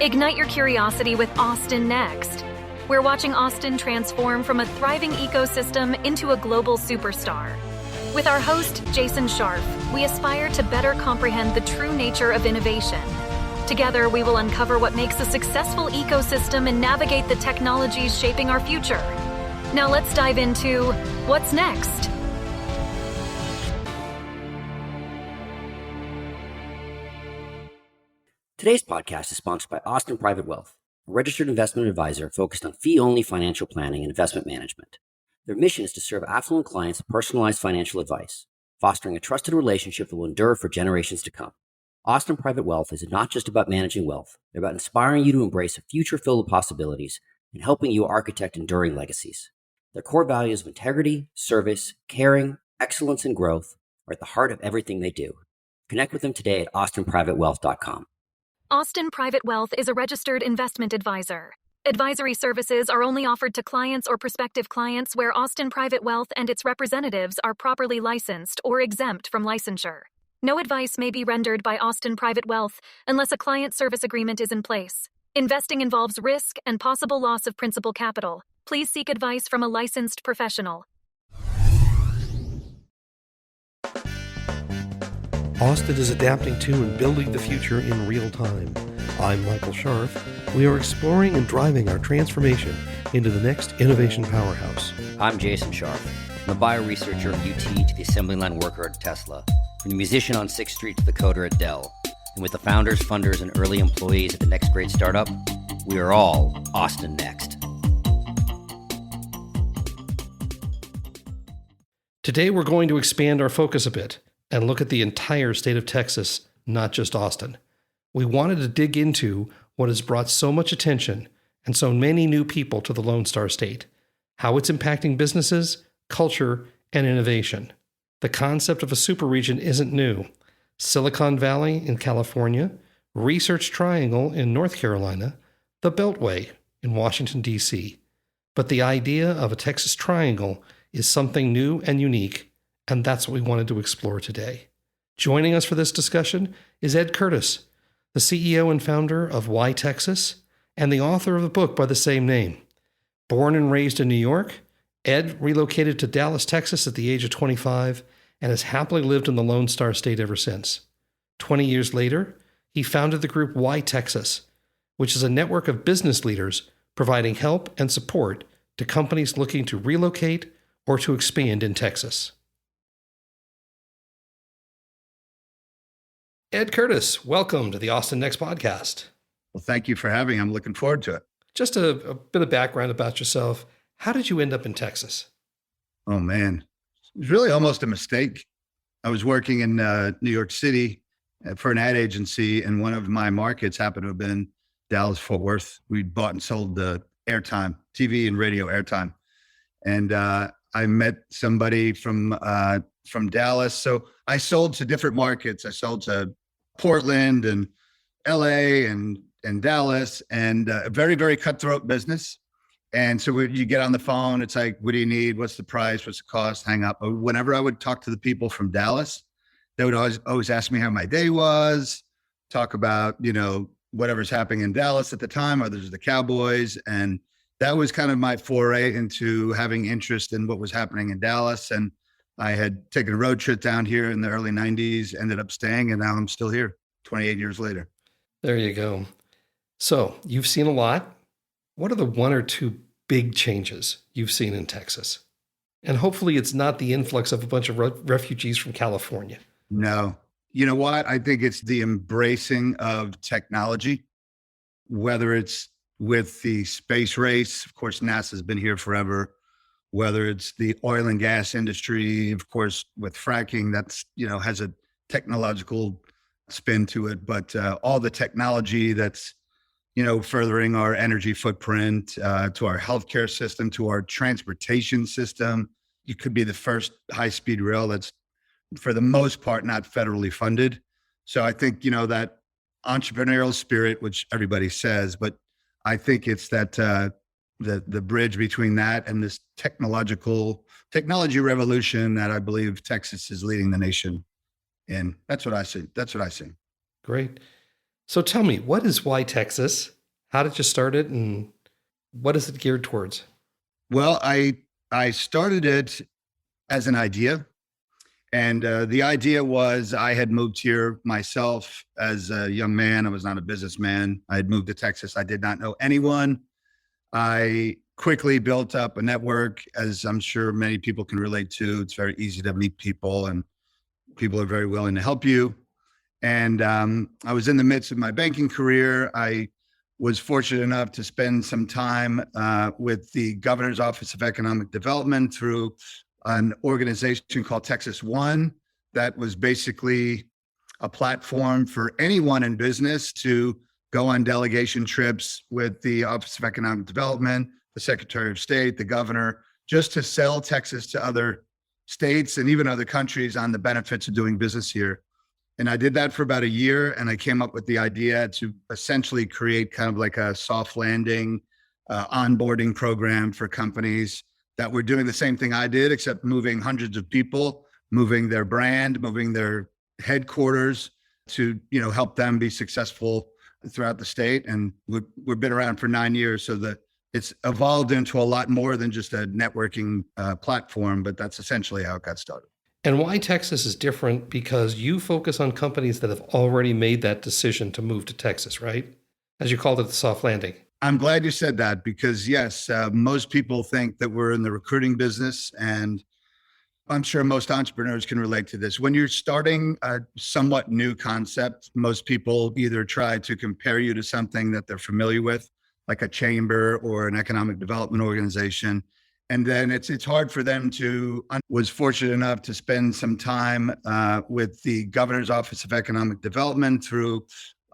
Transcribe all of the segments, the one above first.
Ignite your curiosity with Austin Next. We're watching Austin transform from a thriving ecosystem into a global superstar. With our host, Jason Scharf, we aspire to better comprehend the true nature of innovation. Together, we will uncover what makes a successful ecosystem and navigate the technologies shaping our future. Now let's dive into what's next. Today's podcast is sponsored by Austin Private Wealth, a registered investment advisor focused on fee-only financial planning and investment management. Their mission is to serve affluent clients with personalized financial advice, fostering a trusted relationship that will endure for generations to come. Austin Private Wealth is not just about managing wealth. They're about inspiring you to embrace a future filled with possibilities and helping you architect enduring legacies. Their core values of integrity, service, caring, excellence, and growth are at the heart of everything they do. Connect with them today at austinprivatewealth.com. Austin Private Wealth is a registered investment advisor. Advisory services are only offered to clients or prospective clients where Austin Private Wealth and its representatives are properly licensed or exempt from licensure. No advice may be rendered by Austin Private Wealth unless a client service agreement is in place. Investing involves risk and possible loss of principal capital. Please seek advice from a licensed professional. Austin is adapting to and building the future in real time. I'm Michael Scharf. We are exploring and driving our transformation into the next innovation powerhouse. I'm Jason Scharf. I'm a bioresearcher at UT to the assembly line worker at Tesla, from the musician on 6th Street to the coder at Dell. And with the founders, funders, and early employees at the next great startup, we are all Austin Next. Today we're going to expand our focus a bit and look at the entire state of Texas, not just Austin. We wanted to dig into what has brought so much attention and so many new people to the Lone Star State, how it's impacting businesses, culture, and innovation. The concept of a superregion isn't new. Silicon Valley in California, Research Triangle in North Carolina, the Beltway in Washington, D.C. But the idea of a Texas Triangle is something new and unique, and that's what we wanted to explore today. Joining us for this discussion is Ed Curtis, the CEO and founder of YTexas and the author of the book by the same name. Born and raised in New York, Ed relocated to Dallas, Texas at the age of 25 and has happily lived in the Lone Star State ever since. 20 years later, he founded the group YTexas, which is a network of business leaders providing help and support to companies looking to relocate or to expand in Texas. Ed Curtis, welcome to the Austin Next podcast. Well, thank you for having me. I'm looking forward to it. Just a bit of background about yourself. How did you end up in Texas? Oh, man. It was really almost a mistake. I was working in New York City for an ad agency, and one of my markets happened to have been Dallas-Fort Worth. We bought and sold airtime, TV and radio airtime. And I met somebody from Dallas. So I sold to different markets. I sold to Portland and LA and Dallas, and a very, very cutthroat business. And so you get on the phone, it's like, what do you need? What's the price? What's the cost? Hang up. Whenever I would talk to the people from Dallas, they would always ask me how my day was, talk about, whatever's happening in Dallas at the time. Others are the Cowboys. And that was kind of my foray into having interest in what was happening in Dallas. And I had taken a road trip down here in the early 90s, ended up staying, and now I'm still here 28 years later. There you go. So you've seen a lot. What are the one or two big changes you've seen in Texas? And hopefully it's not the influx of a bunch of refugees from California. No. You know what? I think it's the embracing of technology, whether it's with the space race. Of course, NASA's been here forever. Whether it's the oil and gas industry, of course, with fracking, that's, has a technological spin to it, but all the technology that's, furthering our energy footprint, to our healthcare system, to our transportation system. You could be the first high-speed rail that's, for the most part, not federally funded. So I think, that entrepreneurial spirit, which everybody says, but I think it's that the bridge between that and this technology revolution that I believe Texas is leading the nation in. That's what I see. Great. So tell me, what is YTexas? How did you start it, and what is it geared towards? Well, I started it as an idea. And the idea was I had moved here myself as a young man. I was not a businessman. I had moved to Texas. I did not know anyone. I quickly built up a network, as I'm sure many people can relate to. It's very easy to meet people, and people are very willing to help you. And I was in the midst of my banking career. I was fortunate enough to spend some time with the governor's office of economic development through an organization called Texas One that was basically a platform for anyone in business to go on delegation trips with the Office of Economic Development, the Secretary of State, the governor, just to sell Texas to other states and even other countries on the benefits of doing business here. And I did that for about a year, and I came up with the idea to essentially create kind of like a soft landing onboarding program for companies that were doing the same thing I did, except moving hundreds of people, moving their brand, moving their headquarters to, help them be successful throughout the state. And we've been around for 9 years, so that it's evolved into a lot more than just a networking platform, but that's essentially how it got started. And YTexas is different because you focus on companies that have already made that decision to move to Texas, right? As you called it, the soft landing. I'm glad you said that because, yes, most people think that we're in the recruiting business, and I'm sure most entrepreneurs can relate to this. When you're starting a somewhat new concept, most people either try to compare you to something that they're familiar with, like a chamber or an economic development organization. And then it's hard for them to. Was fortunate enough to spend some time with the governor's office of economic development through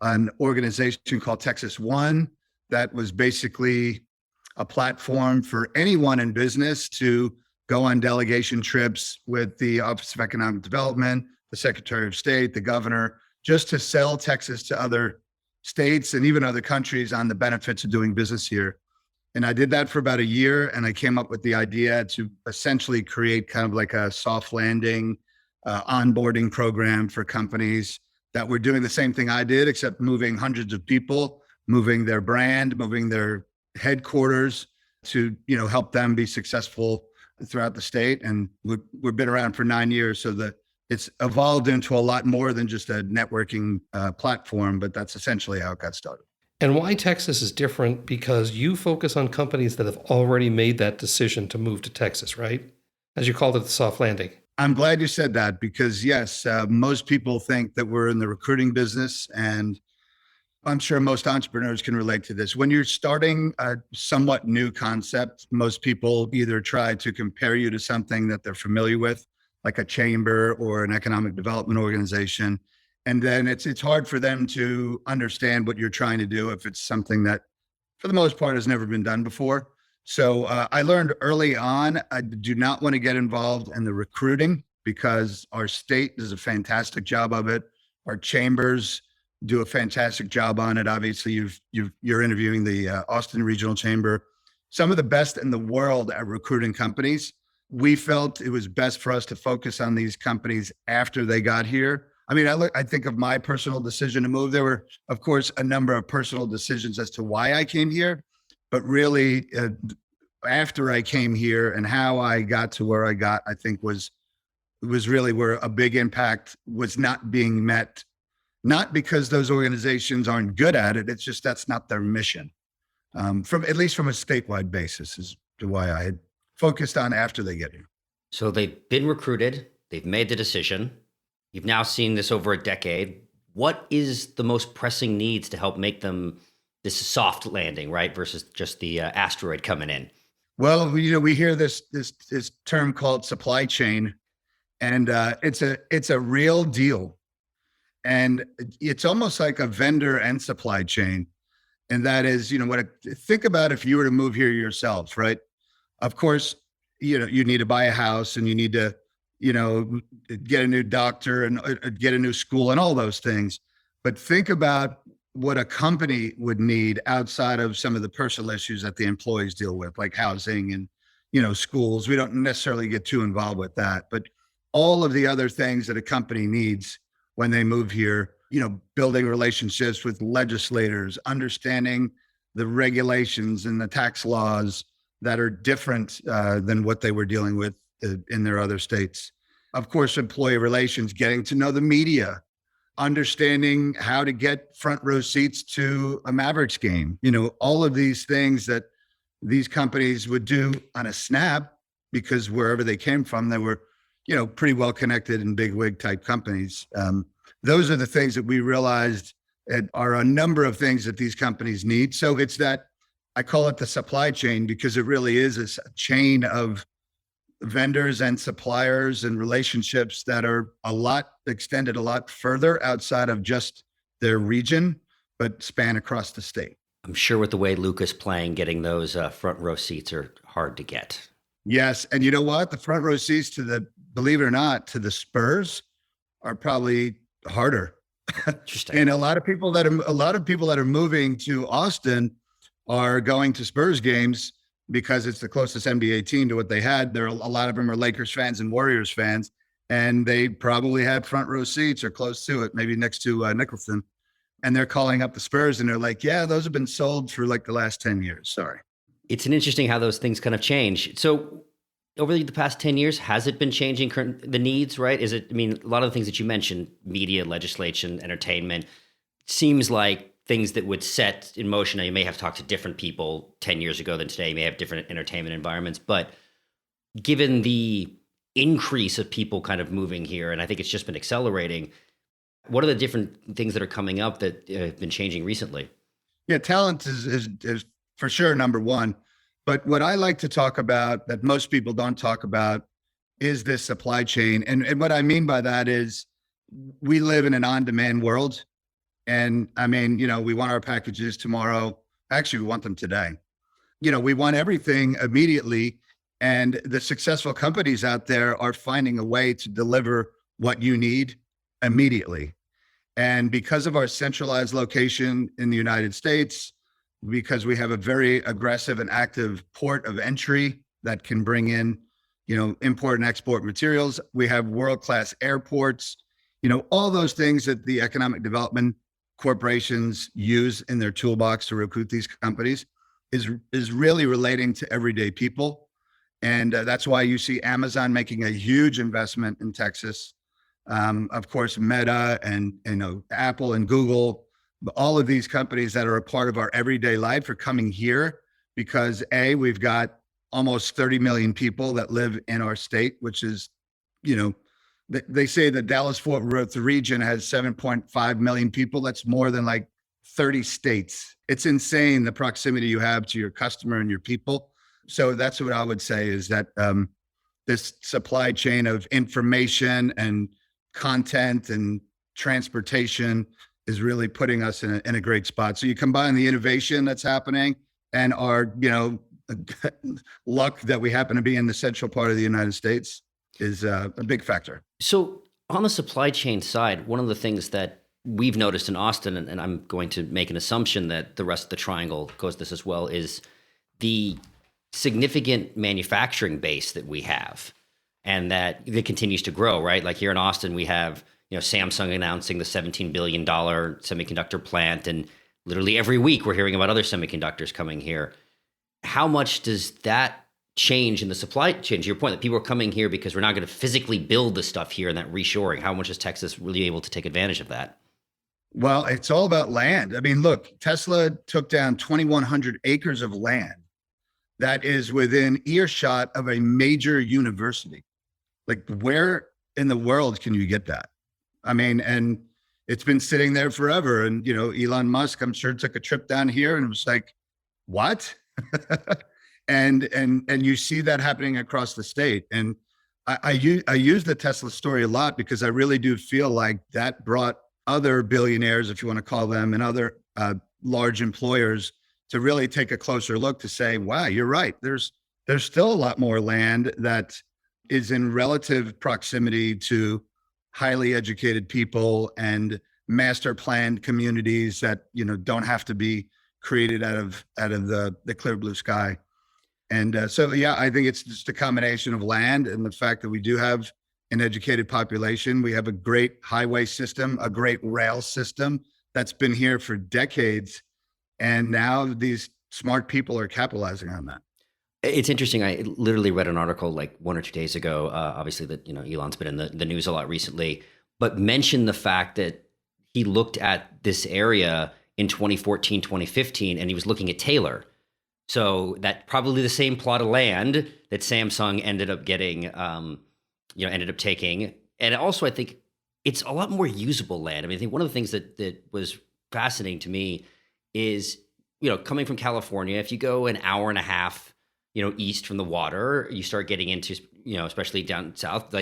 an organization called Texas One that was basically a platform for anyone in business to go on delegation trips with the Office of Economic Development, the Secretary of State, the governor, just to sell Texas to other states and even other countries on the benefits of doing business here. And I did that for about a year, and I came up with the idea to essentially create kind of like a soft landing onboarding program for companies that were doing the same thing I did, except moving hundreds of people, moving their brand, moving their headquarters to, help them be successful throughout the state. And we've been around for 9 years, so that it's evolved into a lot more than just a networking platform, but that's essentially how it got started. And YTexas is different because you focus on companies that have already made that decision to move to Texas, right? As you called it, the soft landing. I'm glad you said that because, yes, most people think that we're in the recruiting business, and I'm sure most entrepreneurs can relate to this. When you're starting a somewhat new concept, most people either try to compare you to something that they're familiar with, like a chamber or an economic development organization. And then it's hard for them to understand what you're trying to do if it's something that, for the most part, has never been done before. So I learned early on, I do not want to get involved in the recruiting because our state does a fantastic job of it. Our chambers do a fantastic job on it. Obviously, you're interviewing the Austin Regional Chamber, some of the best in the world at recruiting companies. We felt it was best for us to focus on these companies after they got here. I mean, I think of my personal decision to move. There were, of course, a number of personal decisions as to why I came here, but really after I came here and how I got to where I got, I think was really where a big impact was not being met. Not because those organizations aren't good at it. It's just that's not their mission. From at least from a statewide basis is why I had focused on after they get here. So they've been recruited. They've made the decision. You've now seen this over a decade. What is the most pressing needs to help make them this soft landing, right? Versus just the asteroid coming in. Well, we hear this term called supply chain, and it's a real deal. And it's almost like a vendor and supply chain. And that is, think about if you were to move here yourselves, right? Of course, you need to buy a house and you need to, get a new doctor and get a new school and all those things. But think about what a company would need outside of some of the personal issues that the employees deal with, like housing and, schools. We don't necessarily get too involved with that, but all of the other things that a company needs when they move here building relationships with legislators, understanding the regulations and the tax laws that are different than what they were dealing with in their other states. Of course, employee relations, getting to know the media, understanding how to get front row seats to a Mavericks game, all of these things that these companies would do on a snap, because wherever they came from, they were, pretty well connected and big wig type companies. Those are the things that we realized are a number of things that these companies need. So it's that, I call it the supply chain, because it really is a chain of vendors and suppliers and relationships that are extended a lot further outside of just their region, but span across the state. I'm sure with the way Luke is playing, getting those front row seats are hard to get. Yes. And you know what? The front row seats believe it or not, to the Spurs are probably harder. Interesting. And a lot of people that are moving to Austin are going to Spurs games because it's the closest NBA team to what they had. A lot of them are Lakers fans and Warriors fans, and they probably had front row seats or close to it, maybe next to Nicholson. And they're calling up the Spurs and they're like, yeah, those have been sold for like the last 10 years. Sorry. It's an interesting how those things kind of change. So over the past 10 years, has it been changing the needs, right? A lot of the things that you mentioned, media, legislation, entertainment, seems like things that would set in motion. Now, you may have talked to different people 10 years ago than today. You may have different entertainment environments, but given the increase of people kind of moving here, and I think it's just been accelerating, what are the different things that are coming up that have been changing recently? Yeah, talent is for sure number one. But what I like to talk about that most people don't talk about is this supply chain. And what I mean by that is we live in an on-demand world. And we want our packages tomorrow. Actually, we want them today. We want everything immediately. And the successful companies out there are finding a way to deliver what you need immediately. And because of our centralized location in the United States, because we have a very aggressive and active port of entry that can bring in, import and export materials, we have world-class airports, all those things that the economic development corporations use in their toolbox to recruit these companies is really relating to everyday people. And that's why you see Amazon making a huge investment in Texas. Of course, Meta and Apple and Google, all of these companies that are a part of our everyday life are coming here because we've got almost 30 million people that live in our state, which is, they say the Dallas-Fort Worth region has 7.5 million people. That's more than like 30 states. It's insane the proximity you have to your customer and your people. So that's what I would say is that this supply chain of information and content and transportation is really putting us in a great spot. So you combine the innovation that's happening and our, luck that we happen to be in the central part of the United States is a big factor. So on the supply chain side, one of the things that we've noticed in Austin, and I'm going to make an assumption that the rest of the triangle goes this as well, is the significant manufacturing base that we have and that it continues to grow, right? Like here in Austin, we have Samsung announcing the $17 billion semiconductor plant, and literally every week we're hearing about other semiconductors coming here. How much does that change in the supply chain? To your point that people are coming here because we're not going to physically build the stuff here and that reshoring. How much is Texas really able to take advantage of that? Well, it's all about land. Look, Tesla took down 2,100 acres of land that is within earshot of a major university. Like, where in the world can you get that? And it's been sitting there forever. And, Elon Musk, I'm sure, took a trip down here and was like, what? and you see that happening across the state. And I use the Tesla story a lot because I really do feel like that brought other billionaires, if you want to call them, and other large employers to really take a closer look to say, wow, you're right. There's still a lot more land that is in relative proximity to highly educated people and master planned communities that, don't have to be created out of the clear blue sky. And so, I think it's just a combination of land and the fact that we do have an educated population. We have a great highway system, a great rail system that's been here for decades. And now these smart people are capitalizing on that. It's interesting. I literally read an article like 1 or 2 days ago. Obviously, that Elon's been in the news a lot recently, but mentioned the fact that he looked at this area in 2014, 2015, and he was looking at Taylor. So that probably the same plot of land that Samsung ended up getting, ended up taking. And also, I think it's a lot more usable land. I mean, I think one of the things that was fascinating to me is, coming from California, if you go an hour and a half, east from the water, you start getting into, especially down south,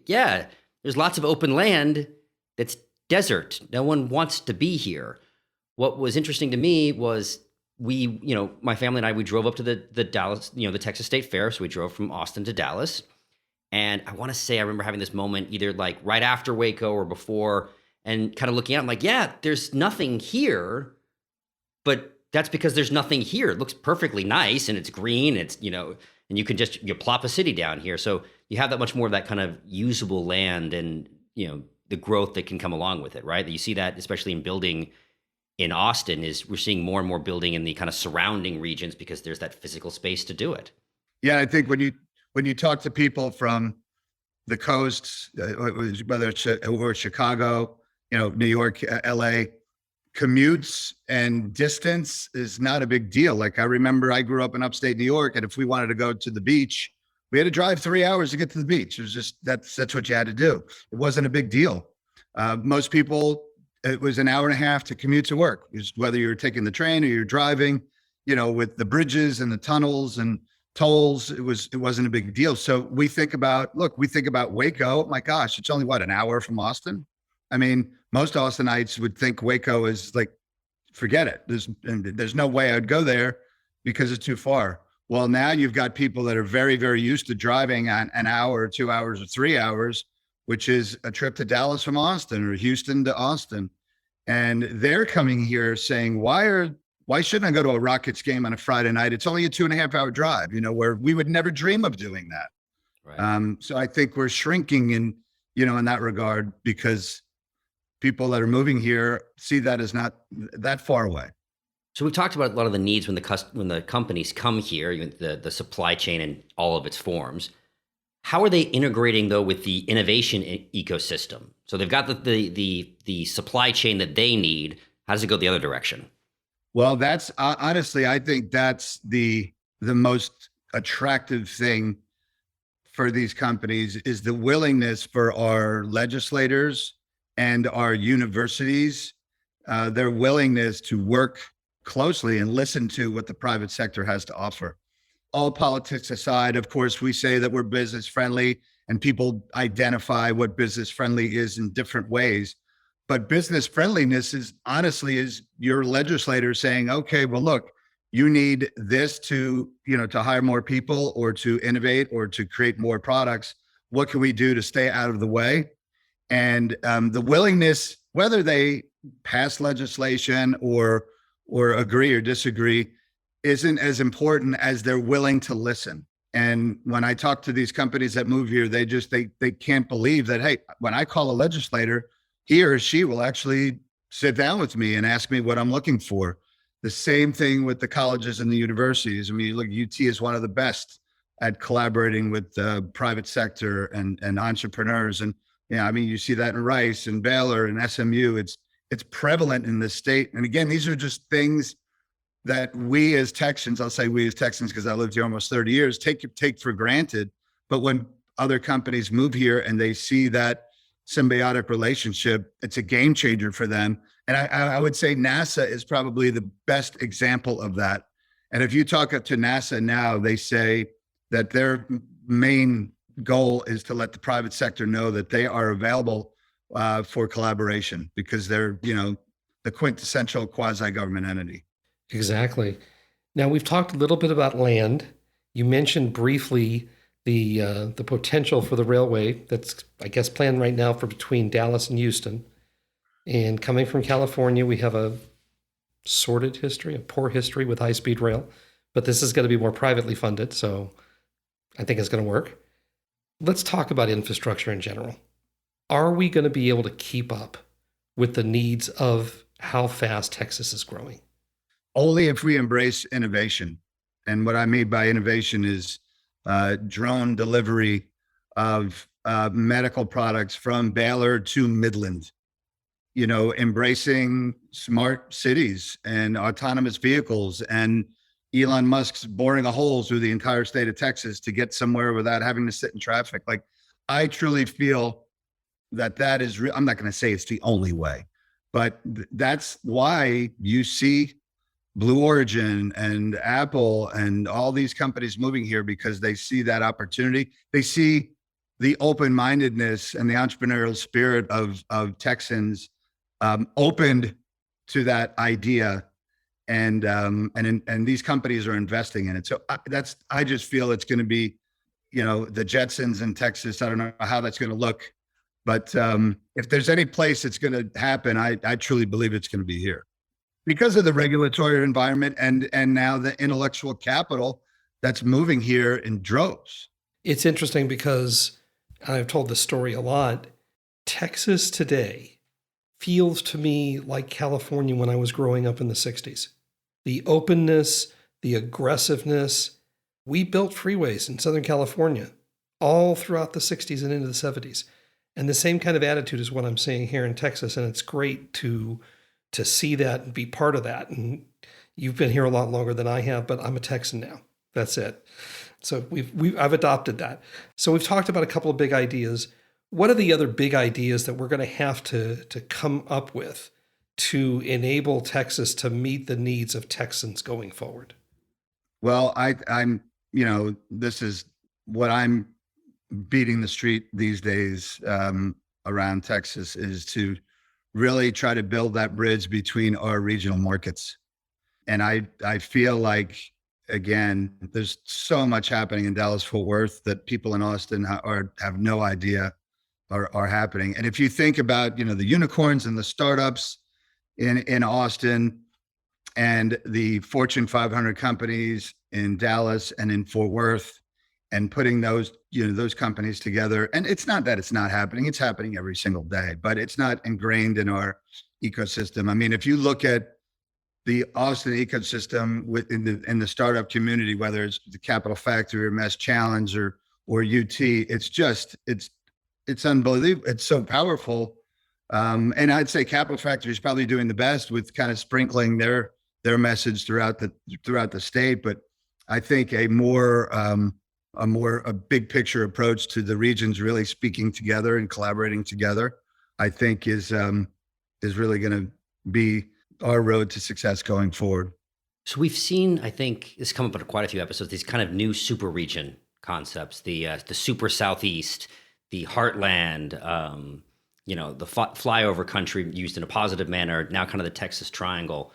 yeah, there's lots of open land that's desert. No one wants to be here. What was interesting to me was my family and I, we drove up to the Dallas, the Texas State Fair. So we drove from Austin to Dallas. And I want to say, I remember having this moment either like right after Waco or before, and kind of looking out, I'm like, yeah, there's nothing here, but that's because there's nothing here. It looks perfectly nice and it's green. It's, and you can you plop a city down here. So you have that much more of that kind of usable land and, the growth that can come along with it, right? You see that especially in building in Austin is we're seeing more and more building in the kind of surrounding regions because there's that physical space to do it. Yeah, I think when you talk to people from the coasts, whether it's or Chicago, New York, LA, commutes and distance is not a big deal. Like I remember I grew up in upstate New York, and if we wanted to go to the beach, we had to drive 3 hours to get to the beach. It was just, that's what you had to do. It wasn't a big deal. Most people, it was an hour and a half to commute to work, whether you were taking the train or you're driving, with the bridges and the tunnels and tolls, it wasn't a big deal. So we think about Waco. My gosh, it's only an hour from Austin. I mean, most Austinites would think Waco is like, forget it. There's no way I'd go there because it's too far. Well, now you've got people that are very, very used to driving an hour or 2 hours or 3 hours, which is a trip to Dallas from Austin or Houston to Austin. And they're coming here saying, why shouldn't I go to a Rockets game on a Friday night? It's only a 2.5 hour drive, where we would never dream of doing that. Right. So I think we're shrinking in that regard because people that are moving here see that as not that far away. So we've talked about a lot of the needs when the companies come here, the supply chain in all of its forms. How are they integrating though with the innovation ecosystem? So they've got the supply chain that they need. How does it go the other direction? Well, that's honestly, I think that's the most attractive thing for these companies is the willingness for our legislators and our universities, their willingness to work closely and listen to what the private sector has to offer. All politics aside, of course, we say that we're business friendly and people identify what business friendly is in different ways. But business friendliness is your legislator saying, okay, well, look, you need this to hire more people or to innovate or to create more products. What can we do to stay out of the way? And the willingness, whether they pass legislation or agree or disagree, isn't as important as they're willing to listen. And when I talk to these companies that move here, they can't believe that, hey, when I call a legislator, he or she will actually sit down with me and ask me what I'm looking for. The same thing with the colleges and the universities. I mean, look, UT is one of the best at collaborating with the private sector and entrepreneurs. And you see that in Rice and Baylor and SMU. It's prevalent in this state. And again, these are just things that we as Texans, I'll say we as Texans because I lived here almost 30 years, take for granted. But when other companies move here and they see that symbiotic relationship, it's a game changer for them. And I would say NASA is probably the best example of that. And if you talk to NASA now, they say that their main goal is to let the private sector know that they are available for collaboration because they're, the quintessential quasi-government entity. Exactly. Now, we've talked a little bit about land. You mentioned briefly the potential for the railway that's, I guess, planned right now for between Dallas and Houston. And coming from California, we have a sordid history, a poor history with high-speed rail. But this is going to be more privately funded, so I think it's going to work. Let's talk about infrastructure in general. Are we going to be able to keep up with the needs of how fast Texas is growing? Only if we embrace innovation. And what I mean by innovation is drone delivery of medical products from Baylor to Midland, embracing smart cities and autonomous vehicles and Elon Musk's boring a hole through the entire state of Texas to get somewhere without having to sit in traffic. Like, I truly feel that is real. I'm not going to say it's the only way, but that's why you see Blue Origin and Apple and all these companies moving here, because they see that opportunity. They see the open-mindedness and the entrepreneurial spirit of Texans, opened to that idea, and these companies are investing in it. So I just feel it's going to be, the Jetsons in Texas. I don't know how that's going to look, but if there's any place it's going to happen, I truly believe it's going to be here, because of the regulatory environment and now the intellectual capital that's moving here in droves. It's interesting because I've told this story a lot. Texas today feels to me like California when I was growing up in the 60s. The openness, the aggressiveness. We built freeways in Southern California all throughout the 60s and into the 70s. And the same kind of attitude is what I'm seeing here in Texas. And it's great to see that and be part of that. And you've been here a lot longer than I have, but I'm a Texan now. That's it. So I've adopted that. So we've talked about a couple of big ideas. What are the other big ideas that we're going to have to come up with to enable Texas to meet the needs of Texans going forward? Well, I'm, this is what I'm beating the street these days around Texas, is to really try to build that bridge between our regional markets. And I feel like, again, there's so much happening in Dallas-Fort Worth that people in Austin have no idea are happening. And if you think about, the unicorns and the startups in Austin and the Fortune 500 companies in Dallas and in Fort Worth, and putting those companies together. And it's not that it's not happening. It's happening every single day, but it's not ingrained in our ecosystem. I mean, if you look at the Austin ecosystem in the startup community, whether it's the Capital Factory or Mass Challenge or UT, it's unbelievable. It's so powerful. And I'd say Capital Factory is probably doing the best with kind of sprinkling their message throughout the state. But I think a big picture approach to the regions really speaking together and collaborating together, I think is really going to be our road to success going forward. So we've seen, I think this come up in quite a few episodes, these kind of new super region concepts, the super Southeast, the heartland, the flyover country used in a positive manner, now kind of the Texas Triangle.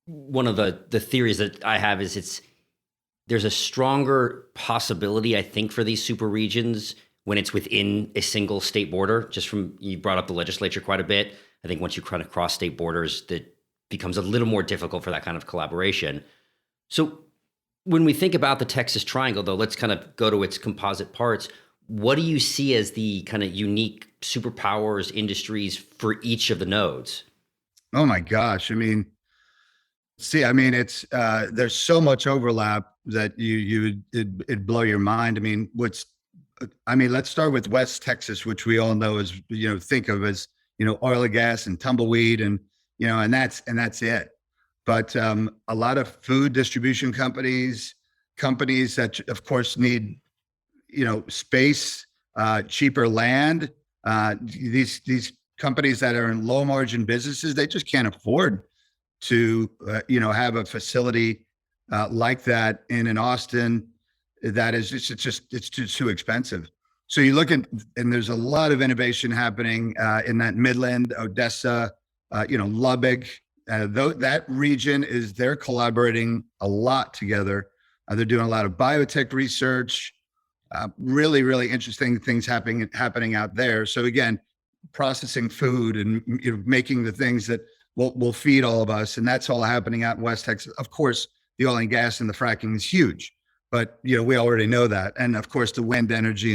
One of the theories that I have is there's a stronger possibility, I think, for these super regions when it's within a single state border. Just from, you brought up the legislature quite a bit. I think once you kind of cross state borders, that becomes a little more difficult for that kind of collaboration. So when we think about the Texas Triangle, though, let's kind of go to its composite parts. What do you see as the kind of unique superpowers industries for each of the nodes? Oh my gosh. It's there's so much overlap that it'd blow your mind. Let's start with West Texas, which we all know is, think of as, oil and gas and tumbleweed and that's it. But a lot of food distribution companies that of course need, space, cheaper land. These companies that are in low margin businesses, they just can't afford to, have a facility like that in an Austin. That is it's too expensive. So you look at, and there's a lot of innovation happening in that Midland, Odessa, Lubbock. That region they're collaborating a lot together. They're doing a lot of biotech research. Really, really interesting things happening out there. So again, processing food and making the things that will feed all of us, and that's all happening out in West Texas. Of course, the oil and gas and the fracking is huge, but we already know that. And of course, the wind energy and